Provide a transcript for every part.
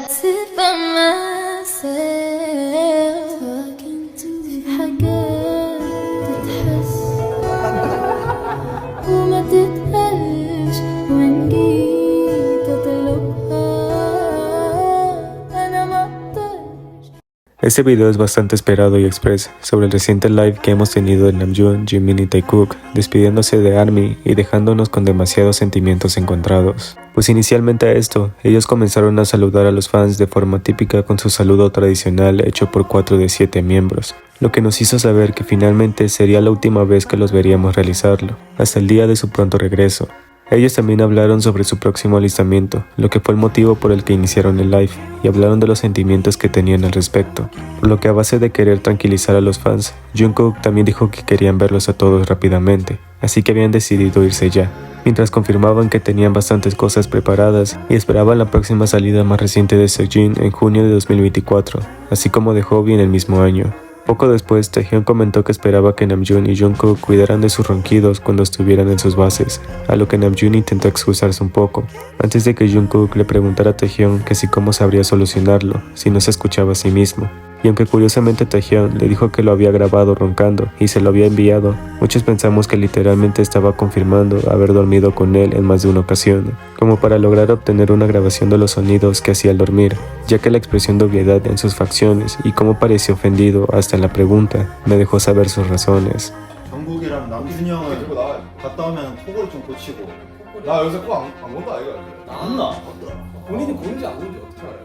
sit by myself talking to حاجات تتحس وما تتقالش وإن جيت أطلبها أنا ما أقدرش. Este video es bastante esperado y express sobre el reciente live que hemos tenido de Namjoon, Jimin y Taekook, despidiéndose de ARMY y dejándonos con demasiados sentimientos encontrados. Pues inicialmente a esto, ellos comenzaron a saludar a los fans de forma típica con su saludo tradicional hecho por 4 de 7 miembros, lo que nos hizo saber que finalmente sería la última vez que los veríamos realizarlo, hasta el día de su pronto regreso. Ellos también hablaron sobre su próximo alistamiento, lo que fue el motivo por el que iniciaron el live, y hablaron de los sentimientos que tenían al respecto, por lo que a base de querer tranquilizar a los fans, Jungkook también dijo que querían verlos a todos rápidamente, así que habían decidido irse ya, mientras confirmaban que tenían bastantes cosas preparadas y esperaban la próxima salida más reciente de Seokjin en junio de 2024, así como de Hobi en el mismo año. Poco después, Taehyun comentó que esperaba que Namjoon y Jungkook cuidaran de sus ronquidos cuando estuvieran en sus bases, a lo que Namjoon intentó excusarse un poco, antes de que Jungkook le preguntara a Taehyun que si cómo sabría solucionarlo, si no se escuchaba a sí mismo. Y aunque curiosamente Taehyun le dijo que lo había grabado roncando y se lo había enviado, muchos pensamos que literalmente estaba confirmando haber dormido con él en más de una ocasión, como para lograr obtener una grabación de los sonidos que hacía al dormir, ya que la expresión de obviedad en sus facciones y cómo pareció ofendido hasta en la pregunta me dejó saber sus razones. 정국이랑 남준이 형은 갔다 오면 속으로 좀 고치고 나 여기서 코안 건다 이거 나왔나? 본인이 보는지 안 보는지 어떻게 알아요?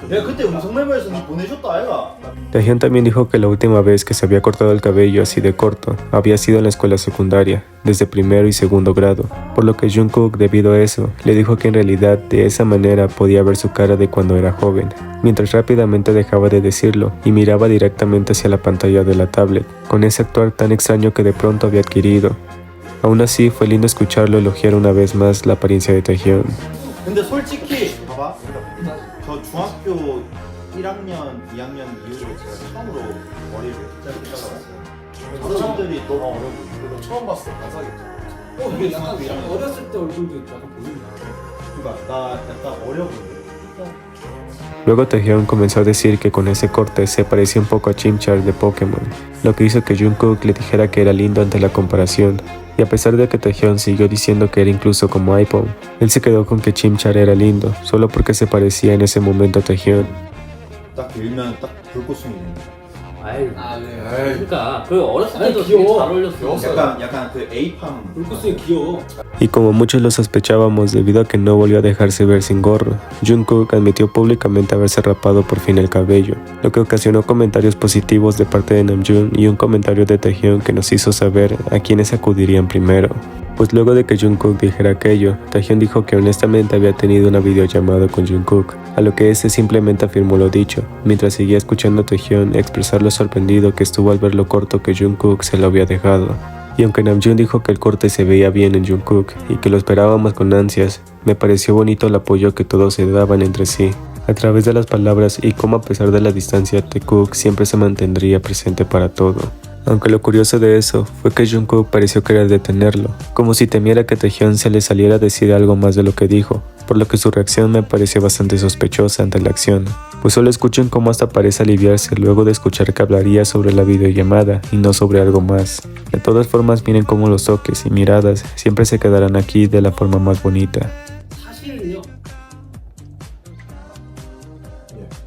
내가 그때 음성 메모에서 니 보내줬다 아이가? Taehyun también dijo que la última vez que se había cortado el cabello así de corto había sido en la escuela secundaria, desde primero y segundo grado, por lo que Jungkook, debido a eso, le dijo que en realidad de esa manera podía ver su cara de cuando era joven, mientras rápidamente dejaba de decirlo y miraba directamente hacia la pantalla de la tablet, con ese actuar tan extraño que de pronto había adquirido. Aún así, fue lindo escucharlo elogiar una vez más la apariencia de Taehyun. 근데 솔직히 봐봐 저 중학교 1학년, 2학년 이후로 제가 처음으로 머리를 짧게 잘랐어요. 사람들이 너무 어려워. 너 처음 봤어, 반사겠죠. 이게 약간 어렸을 때 얼굴도 약간 보이나? 그러니까 나 약간 어려 보여. Luego Taehyun comenzó a decir que con ese corte se parecía un poco a Chimchar de Pokémon, lo que hizo que Jungkook le dijera que era lindo ante la comparación, y a pesar de que Taehyun siguió diciendo que era incluso como iPhone, él se quedó con que Chimchar era lindo, solo porque se parecía en ese momento a Taehyun. 딱 길면 딱 불꽃송이네. 아이, 에이. 그러니까 그 어렸을 때도 아니, 귀여워. 되게 잘 어울렸어. 약간 그 에이팜. 불꽃송이 귀여워. Y como muchos lo sospechábamos debido a que no volvió a dejarse ver sin gorro, Jungkook admitió públicamente haberse rapado por fin el cabello, lo que ocasionó comentarios positivos de parte de Namjoon y un comentario de Taehyun que nos hizo saber a quienes acudirían primero. Pues luego de que Jungkook dijera aquello, Taehyun dijo que honestamente había tenido una videollamada con Jungkook, a lo que este simplemente afirmó lo dicho, mientras seguía escuchando a Taehyun expresar lo sorprendido que estuvo al ver lo corto que Jungkook se lo había dejado. Y aunque Namjoon dijo que el corte se veía bien en Jungkook y que lo esperábamos con ansias, me pareció bonito el apoyo que todos se daban entre sí, a través de las palabras y cómo a pesar de la distancia Taekook siempre se mantendría presente para todo. Aunque lo curioso de eso fue que Jungkook pareció querer detenerlo, como si temiera que Taehyun se le saliera a decir algo más de lo que dijo, por lo que su reacción me pareció bastante sospechosa ante la acción, pues solo escuchen cómo hasta parece aliviarse luego de escuchar que hablaría sobre la videollamada y no sobre algo más. De todas formas, miren cómo los toques y miradas siempre se quedarán aquí de la forma más bonita. 사실은요.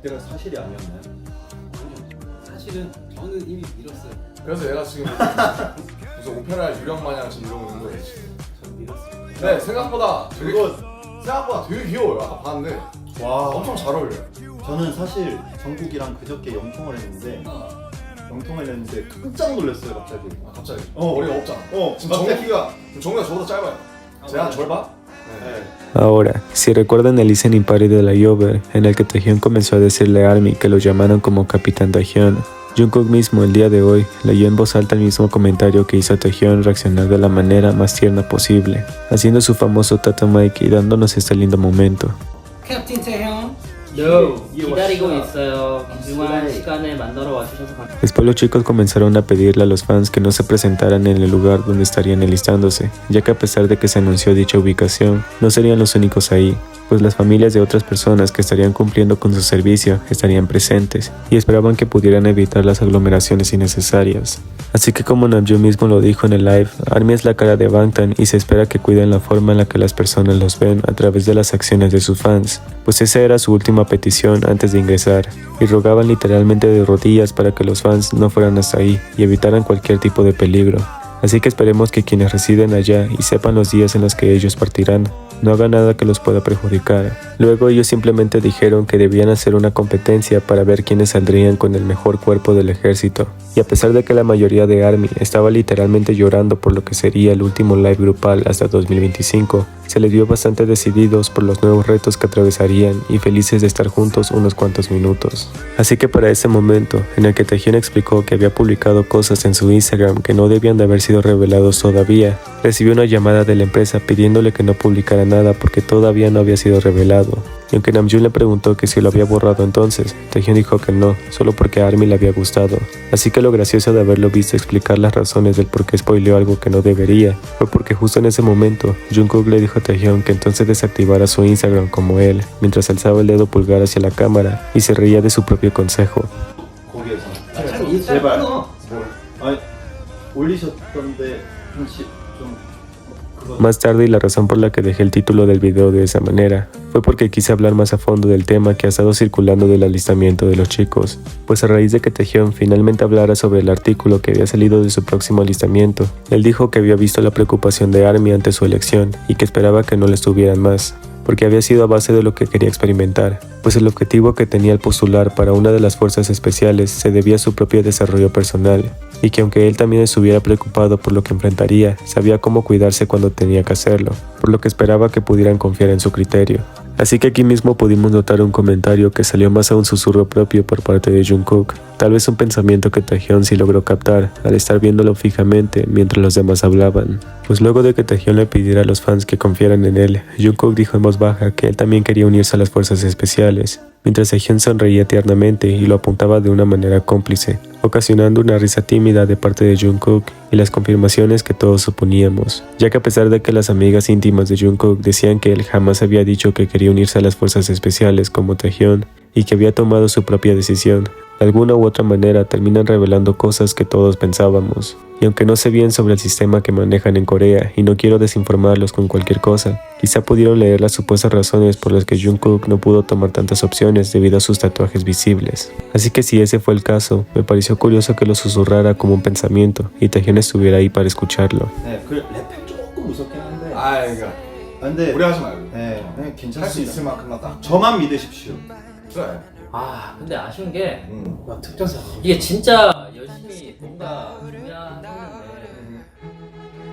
그때가 사실이 아니었나요? 사실은 저는 이미 밀었어요. 그래서 얘가 지금 무슨 오페라 유령 마냥 지금 이러고 있는 거예요. 전 밀었어요. 근데 생각보다 되게 귀여워요. 아까 봤는데 와. 엄청 잘 어울려요. 저는 사실 정국이랑 그저께 영통을 했는데 깜짝 놀랐어요 갑자기. 아, 갑자기 머리가 없잖아. 지금 정국이가 저보다 짧아요. 제가 절 봐? 네. Ahora, si recuerdan el listening party de la Yover, en el que Taehyun comenzó a decirle a ARMY que lo llamaron como Capitán Taehyun, Jungkook mismo el día de hoy leyó en voz alta el mismo comentario que hizo a Taehyun reaccionar de la manera más tierna posible, haciendo su famoso Tata Mike y dándonos este lindo momento. 캡틴 태형, 기다리고 있어요. 귀중한 시간에 만나러 와주셔서 감사합니다. Después los chicos comenzaron a pedirle a los fans que no se presentaran en el lugar donde estarían enlistándose, ya que a pesar de que se anunció dicha ubicación, no serían los únicos ahí, pues las familias de otras personas que estarían cumpliendo con su servicio estarían presentes y esperaban que pudieran evitar las aglomeraciones innecesarias. Así que como Namjoon mismo lo dijo en el live, ARMY es la cara de Bangtan y se espera que cuiden la forma en la que las personas los ven a través de las acciones de sus fans, pues esa era su última petición antes de ingresar, y rogaban literalmente de rodillas para que los fans no fueran hasta ahí y evitaran cualquier tipo de peligro. Así que esperemos que quienes residen allá y sepan los días en los que ellos partirán, no hagan nada que los pueda perjudicar. Luego ellos simplemente dijeron que debían hacer una competencia para ver quiénes saldrían con el mejor cuerpo del ejército. Y a pesar de que la mayoría de ARMY estaba literalmente llorando por lo que sería el último live grupal hasta 2025, se les vio bastante decididos por los nuevos retos que atravesarían y felices de estar juntos unos cuantos minutos. Así que para ese momento, en el que Taehyun explicó que había publicado cosas en su Instagram que no debían de haber sido revelados todavía, recibió una llamada de la empresa pidiéndole que no publicara nada porque todavía no había sido revelado. Y aunque Namjoon le preguntó que si lo había borrado entonces, Taehyun dijo que no, solo porque a ARMY le había gustado. Así que lo gracioso de haberlo visto explicar las razones del por qué spoileó algo que no debería, fue porque justo en ese momento, Jungkook le dijo a Taehyun que entonces desactivara su Instagram como él, mientras alzaba el dedo pulgar hacia la cámara y se reía de su propio consejo. 거기에서 참 인스타 제발. 끊어. 아니 올리셨던데 좀 Más tarde, y la razón por la que dejé el título del video de esa manera, fue porque quise hablar más a fondo del tema que ha estado circulando del alistamiento de los chicos, pues a raíz de que Taehyun finalmente hablara sobre el artículo que había salido de su próximo alistamiento, él dijo que había visto la preocupación de ARMY ante su elección y que esperaba que no le estuvieran más, porque había sido a base de lo que quería experimentar, pues el objetivo que tenía al postular para una de las fuerzas especiales se debía a su propio desarrollo personal, y que aunque él también estuviera preocupado por lo que enfrentaría, sabía cómo cuidarse cuando tenía que hacerlo, por lo que esperaba que pudieran confiar en su criterio. Así que aquí mismo pudimos notar un comentario que salió más a un susurro propio por parte de Jungkook, tal vez un pensamiento que Taehyun sí logró captar al estar viéndolo fijamente mientras los demás hablaban. Pues luego de que Taehyun le pidiera a los fans que confiaran en él, Jungkook dijo en voz baja que él también quería unirse a las fuerzas especiales, mientras Taehyun sonreía tiernamente y lo apuntaba de una manera cómplice, ocasionando una risa tímida de parte de Jungkook y las confirmaciones que todos suponíamos, ya que a pesar de que las amigas íntimas de Jungkook decían que él jamás había dicho que quería unirse a las fuerzas especiales como Taehyun y que había tomado su propia decisión, de alguna u otra manera terminan revelando cosas que todos pensábamos. Y aunque no sé bien sobre el sistema que manejan en Corea y no quiero desinformarlos con cualquier cosa, quizá pudieron leer las supuestas razones por las que Jungkook no pudo tomar tantas opciones debido a sus tatuajes visibles. Así que si ese fue el caso, me pareció curioso que lo susurrara como un pensamiento y Taehyun estuviera ahí para escucharlo. 네, 그 랩 조금 무섭긴 한데. 아 그러니까 근데 무리하지 말고. 네, 할 수 괜찮습니다. 있을 만큼만 딱. 저만 믿으십시오. 그래. 아 근데 아쉬운 게 와, 특전사. 이게 진짜 열심히 뭔가 준비하는데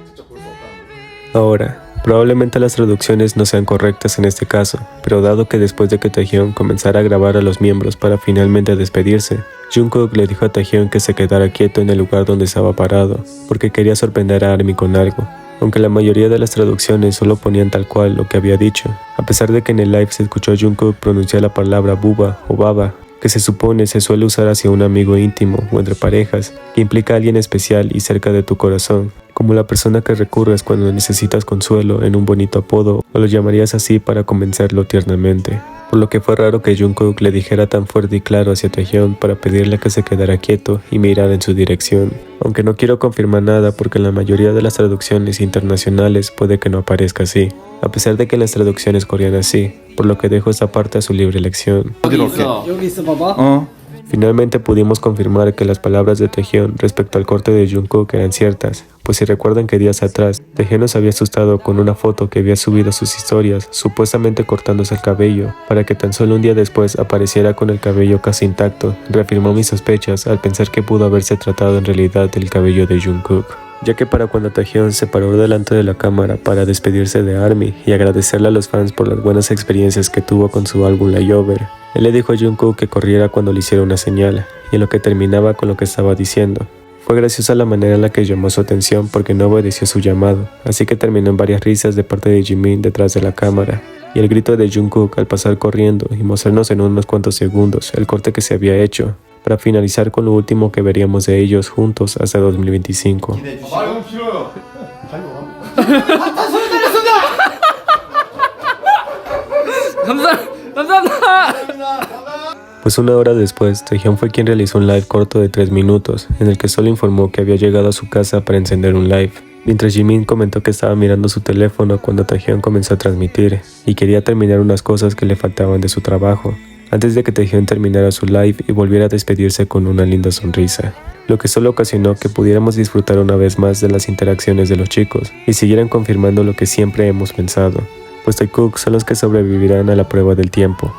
직접 볼 수 없다는 거. Ahora, probablemente las traducciones no sean correctas en este caso, pero dado que después de que Taehyun comenzara a grabar a los miembros para finalmente despedirse, Jungkook le dijo a Taehyun que se quedara quieto en el lugar donde estaba parado, porque quería sorprender a ARMY con algo. Aunque la mayoría de las traducciones solo ponían tal cual lo que había dicho, a pesar de que en el live se escuchó a Jungkook pronunciar la palabra buba o baba, que se supone se suele usar hacia un amigo íntimo o entre parejas, que implica a alguien especial y cerca de tu corazón, como la persona que recurres cuando necesitas consuelo en un bonito apodo o lo llamarías así para convencerlo tiernamente. Por lo que fue raro que Jungkook le dijera tan fuerte y claro hacia Taehyun para pedirle que se quedara quieto y mirara en su dirección. Aunque no quiero confirmar nada porque en la mayoría de las traducciones internacionales puede que no aparezca así, a pesar de que en las traducciones coreanas sí, por lo que dejo esta parte a su libre elección. 여기 있어. 여기 있어 봐봐. Finalmente pudimos confirmar que las palabras de Taehyun respecto al corte de Jungkook eran ciertas, pues si recuerdan que días atrás, Taehyun nos había asustado con una foto que había subido a sus historias, supuestamente cortándose el cabello, para que tan solo un día después apareciera con el cabello casi intacto, reafirmó mis sospechas al pensar que pudo haberse tratado en realidad del cabello de Jungkook. Ya que para cuando Taehyun se paró delante de la cámara para despedirse de ARMY y agradecerle a los fans por las buenas experiencias que tuvo con su álbum Layover, él le dijo a Jungkook que corriera cuando le hiciera una señal, y en lo que terminaba con lo que estaba diciendo. Fue graciosa la manera en la que llamó su atención porque no obedeció su llamado, así que terminó en varias risas de parte de Jimin detrás de la cámara, y el grito de Jungkook al pasar corriendo y mostrarnos en unos cuantos segundos el corte que se había hecho, para finalizar con lo último que veríamos de ellos juntos hasta 2025. 기대해 주시고. 말 너무 길어요. 감사합니다. Pues una hora después, Taehyung fue quien realizó un live corto de 3 minutos, en el que solo informó que había llegado a su casa para encender un live, mientras Jimin comentó que estaba mirando su teléfono cuando Taehyung comenzó a transmitir, y quería terminar unas cosas que le faltaban de su trabajo, antes de que Taehyung terminara su live y volviera a despedirse con una linda sonrisa, lo que solo ocasionó que pudiéramos disfrutar una vez más de las interacciones de los chicos, y siguieran confirmando lo que siempre hemos pensado, pues Taekook son los que sobrevivirán a la prueba del tiempo.